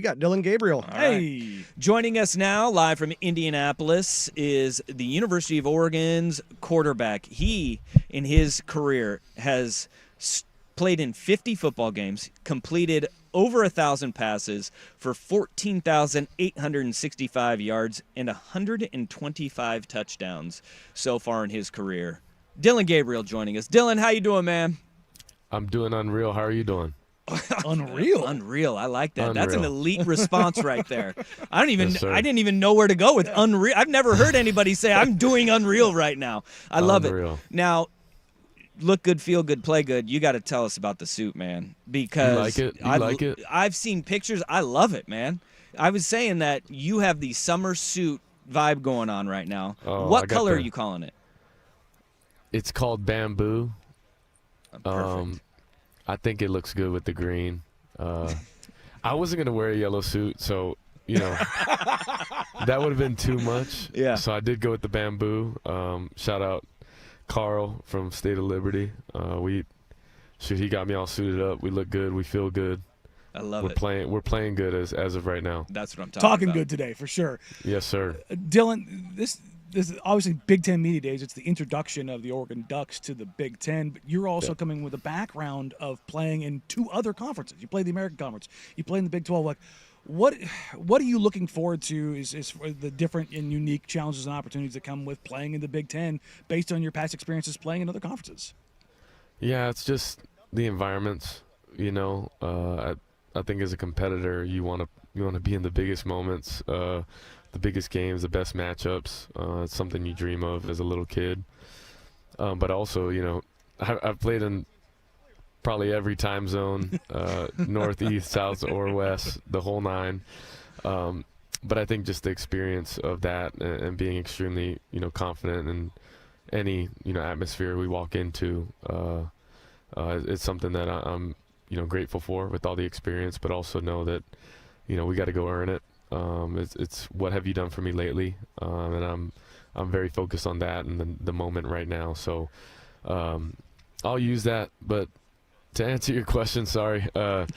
got Dillon Gabriel. Hey. Joining us now, live from Indianapolis, is the University of Oregon's quarterback. He, in his career, has played in 50 football games, completed over 1,000 passes for 14,865 yards and 125 touchdowns so far in his career. Dillon Gabriel joining us. Dillon, how you doing, man? I'm doing unreal. How are you doing? Unreal. Unreal. I like that. Unreal. That's an elite response right there. I Yes, didn't even know where to go with unreal. I've never heard anybody say I'm doing unreal right now. I love Unreal. it. Now, look good, feel good, play good. You got to tell us about the suit, man, because You like it? I've seen pictures. I love it, man. I was saying that you have the summer suit vibe going on right now. Oh, What color are you calling it? It's called Bamboo. Perfect. I think it looks good with the green. I wasn't going to wear a yellow suit, so, that would have been too much. Yeah. So I did go with the Bamboo. Shout out Carl from State of Liberty. He got me all suited up. We look good. We feel good. I love it. We're playing good as of right now. That's what I'm talking about. Good today, for sure. Yes, sir. Dillon, this is obviously Big Ten Media Days. It's the introduction of the Oregon Ducks to the Big Ten, but you're also coming with a background of playing in two other conferences. You played the American Conference. You played in the Big 12. Like, what are you looking forward to is for the different and unique challenges and opportunities that come with playing in the Big Ten based on your past experiences playing in other conferences? Yeah, it's just the environments. I think as a competitor, you want to be in the biggest moments, the biggest games, the best matchups. It's something you dream of as a little kid. But also, I've played in probably every time zone, north, east, south, or west, the whole nine. But I think just the experience of that and being extremely, confident in any, atmosphere we walk into, it's something that I'm, grateful for with all the experience, but also know that, we got to go earn it. It's what have you done for me lately? And I'm very focused on that and the moment right now. So I'll use that. But to answer your question, sorry, I'm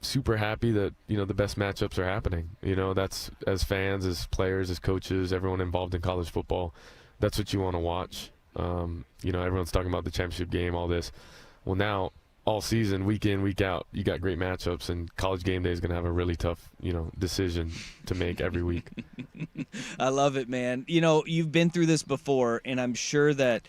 super happy that, the best matchups are happening. That's as fans, as players, as coaches, everyone involved in college football. That's what you want to watch. Everyone's talking about the championship game, all this. Well, now all season, week in, week out, you got great matchups, and College Game Day is going to have a really tough, decision to make every week. I love it, man. You've been through this before, and I'm sure that,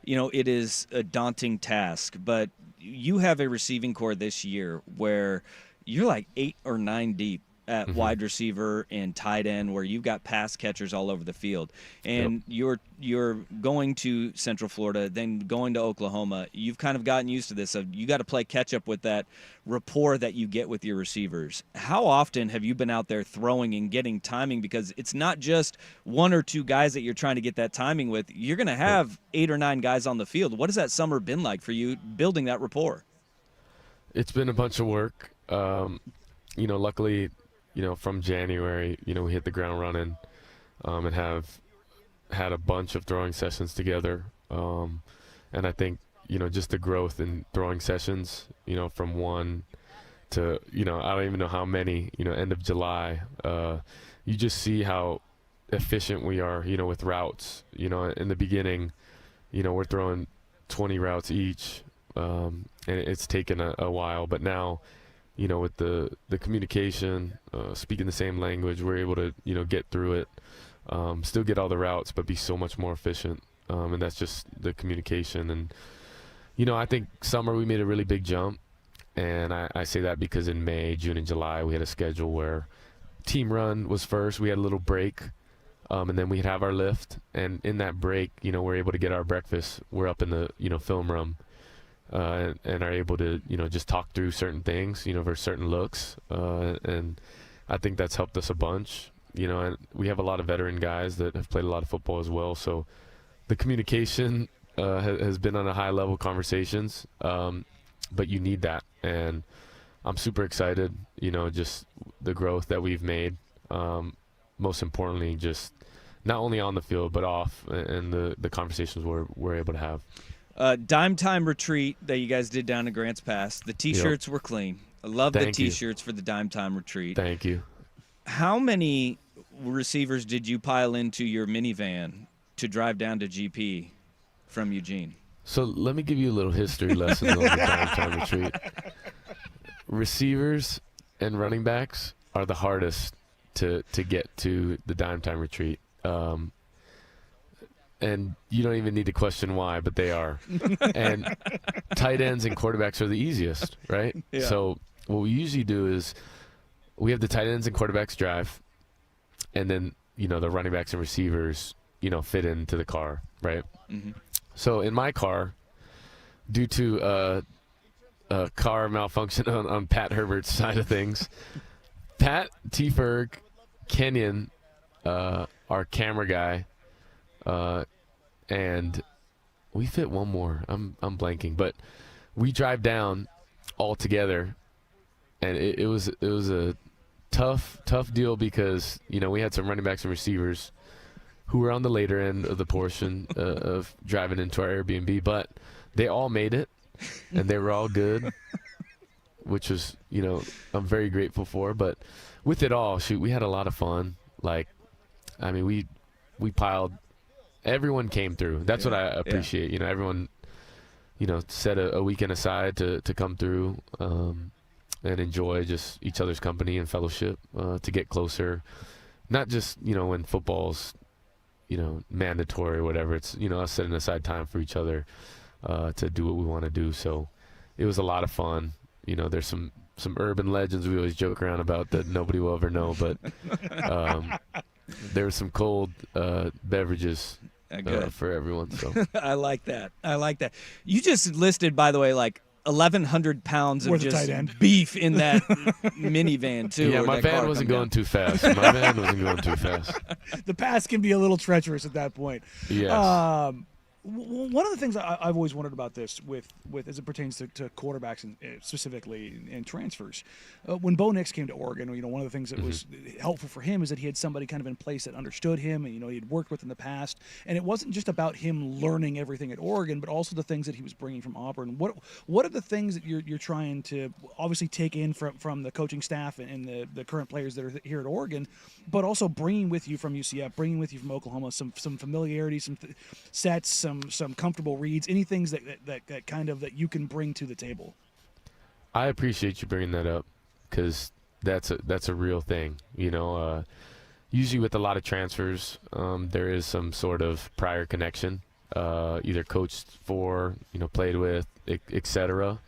it is a daunting task, but you have a receiving core this year where you're like 8 or 9 deep at wide receiver and tight end, where you've got pass catchers all over the field. And you're going to Central Florida, then going to Oklahoma. You've kind of gotten used to this. So you got to play catch up with that rapport that you get with your receivers. How often have you been out there throwing and getting timing? Because it's not just 1 or 2 guys that you're trying to get that timing with. You're going to have 8 or 9 guys on the field. What has that summer been like for you building that rapport? It's been a bunch of work. Luckily, from January, we hit the ground running and have had a bunch of throwing sessions together. And I think, just the growth in throwing sessions, from 1 to, I don't even know how many, end of July, you just see how efficient we are, with routes. In the beginning, we're throwing 20 routes each, and it's taken a while. But now, with the communication, speaking the same language, we're able to, get through it, still get all the routes, but be so much more efficient. And that's just the communication. And, I think summer we made a really big jump. And I say that because in May, June, and July, we had a schedule where team run was first. We had a little break, and then we'd have our lift. And in that break, we're able to get our breakfast. We're up in the, film room. And are able to, just talk through certain things, for certain looks. And I think that's helped us a bunch. And we have a lot of veteran guys that have played a lot of football as well. So the communication has been on a high level conversations, but you need that. And I'm super excited, just the growth that we've made. Most importantly, just not only on the field, but off, and the conversations we're able to have. Dime time retreat that you guys did down in Grants Pass. The T-shirts were clean. I love the Thank you. T-shirts for the Dime Time Retreat. Thank you. How many receivers did you pile into your minivan to drive down to GP from Eugene? So let me give you a little history lesson on the Dime Time Retreat. Receivers and running backs are the hardest to get to the Dime Time Retreat. And you don't even need to question why, but they are. And tight ends and quarterbacks are the easiest, right? Yeah. So what we usually do is we have the tight ends and quarterbacks drive, and then, the running backs and receivers, fit into the car, right? Mm-hmm. So in my car, due to a car malfunction on Pat Herbert's side of things, Pat, T-Ferg, Kenyon, our camera guy, and we fit one more. I'm blanking, but we drive down all together, and it was a tough deal because we had some running backs and receivers who were on the later end of the portion of driving into our Airbnb, but they all made it, and they were all good, which was I'm very grateful for. But with it all, shoot, we had a lot of fun. We piled. Everyone came through. That's what I appreciate. Yeah. Everyone, set a weekend aside to come through and enjoy just each other's company and fellowship to get closer. Not just, when football's, mandatory or whatever. It's, us setting aside time for each other to do what we want to do. So it was a lot of fun. There's some urban legends we always joke around about that nobody will ever know, but there were some cold beverages for everyone. So I like that. You just listed, by the way, like 1,100 pounds of just beef in that minivan too. Yeah, my van wasn't going too fast. My van wasn't going too fast. The pass can be a little treacherous at that point. Yes. One of the things I've always wondered about this with as it pertains to quarterbacks and specifically and transfers, when Bo Nix came to Oregon, one of the things that was helpful for him is that he had somebody kind of in place that understood him and he had worked with in the past, and it wasn't just about him learning everything at Oregon, but also the things that he was bringing from Auburn. What are the things that you're trying to obviously take in from the coaching staff and the current players that are here at Oregon, but also bringing with you from UCF, bringing with you from Oklahoma some familiarity, some sets, some comfortable reads, any things that kind of that you can bring to the table? I appreciate you bringing that up because that's a real thing. Usually with a lot of transfers, there is some sort of prior connection, either coached for, played with, etc.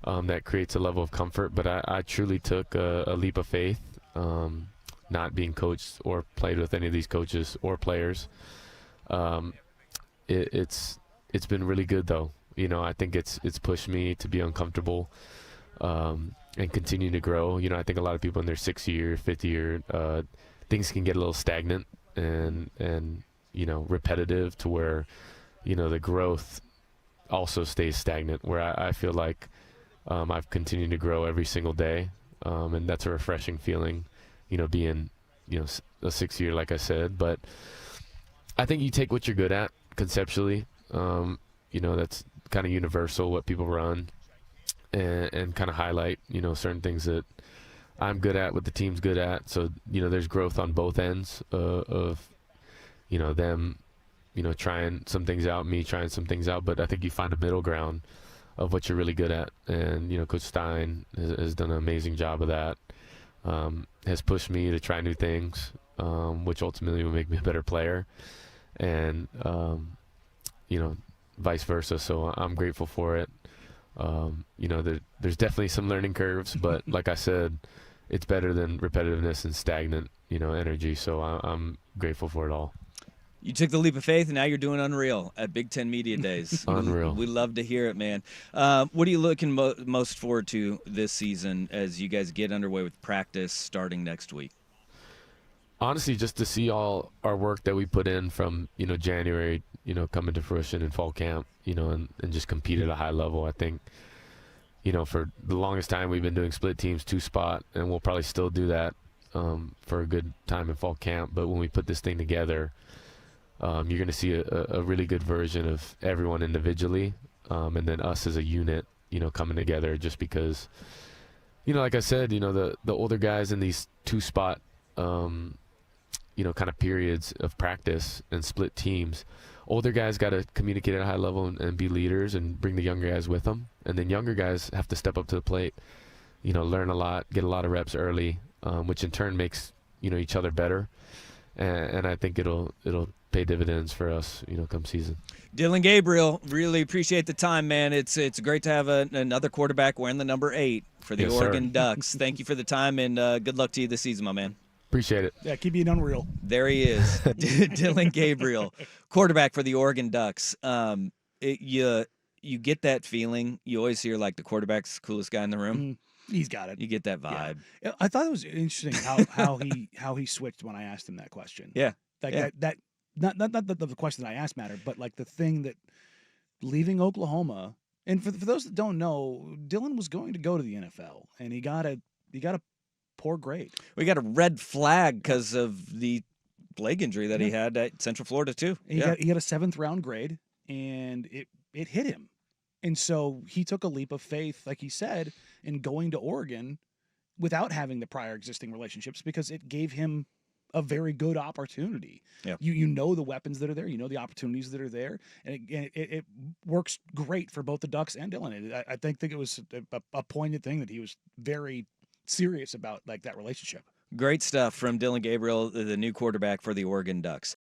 That creates a level of comfort. But I truly took a leap of faith, not being coached or played with any of these coaches or players. It's been really good though. I think it's pushed me to be uncomfortable and continue to grow. I think a lot of people in their 6th year, 5th year, things can get a little stagnant and repetitive to where the growth also stays stagnant. Where I feel like I've continued to grow every single day, and that's a refreshing feeling. Being a 6th year, like I said, but I think you take what you're good at. Conceptually, that's kind of universal what people run and kind of highlight, certain things that I'm good at, what the team's good at. So, there's growth on both ends of them, trying some things out, me trying some things out. But I think you find a middle ground of what you're really good at. And, Coach Stein has done an amazing job of that, has pushed me to try new things, which ultimately will make me a better player. And, vice versa. So I'm grateful for it. There's definitely some learning curves, but like I said, it's better than repetitiveness and stagnant, energy. So I'm grateful for it all. You took the leap of faith, and now you're doing Unreal at Big Ten Media Days. Unreal. We love to hear it, man. What are you looking most forward to this season as you guys get underway with practice starting next week? Honestly, just to see all our work that we put in from, January, coming to fruition in fall camp, and just compete at a high level. I think, for the longest time we've been doing split teams, 2-spot, and we'll probably still do that for a good time in fall camp. But when we put this thing together, you're going to see a really good version of everyone individually, and then us as a unit, coming together just because Like I said, the older guys in these two-spot, kind of periods of practice and split teams. Older guys got to communicate at a high level and be leaders and bring the younger guys with them. And then younger guys have to step up to the plate, learn a lot, get a lot of reps early, which in turn makes, each other better. And I think it'll pay dividends for us, come season. Dillon Gabriel, really appreciate the time, man. It's great to have another quarterback wearing the number 8 for the Oregon Ducks. Thank you for the time, and good luck to you this season, my man. Appreciate it. Yeah, keep being unreal. There he is, Dillon Gabriel, quarterback for the Oregon Ducks. You get that feeling. You always hear like the quarterback's the coolest guy in the room. He's got it. You get that vibe. Yeah. I thought it was interesting how he switched when I asked him that question. Yeah. That not the question that I asked mattered, but like the thing that leaving Oklahoma, and for those that don't know, Dillon was going to go to the NFL, and he got a poor grade. We got a red flag because of the leg injury that he had at Central Florida too. He got a 7th round grade, and it hit him, and so he took a leap of faith, like he said, in going to Oregon without having the prior existing relationships, because it gave him a very good opportunity. Yeah. You know the weapons that are there, you know the opportunities that are there, and it works great for both the Ducks and Dillon. I think it was a poignant thing that he was very serious about, like, that relationship. Great stuff from Dillon Gabriel, the new quarterback for the Oregon Ducks.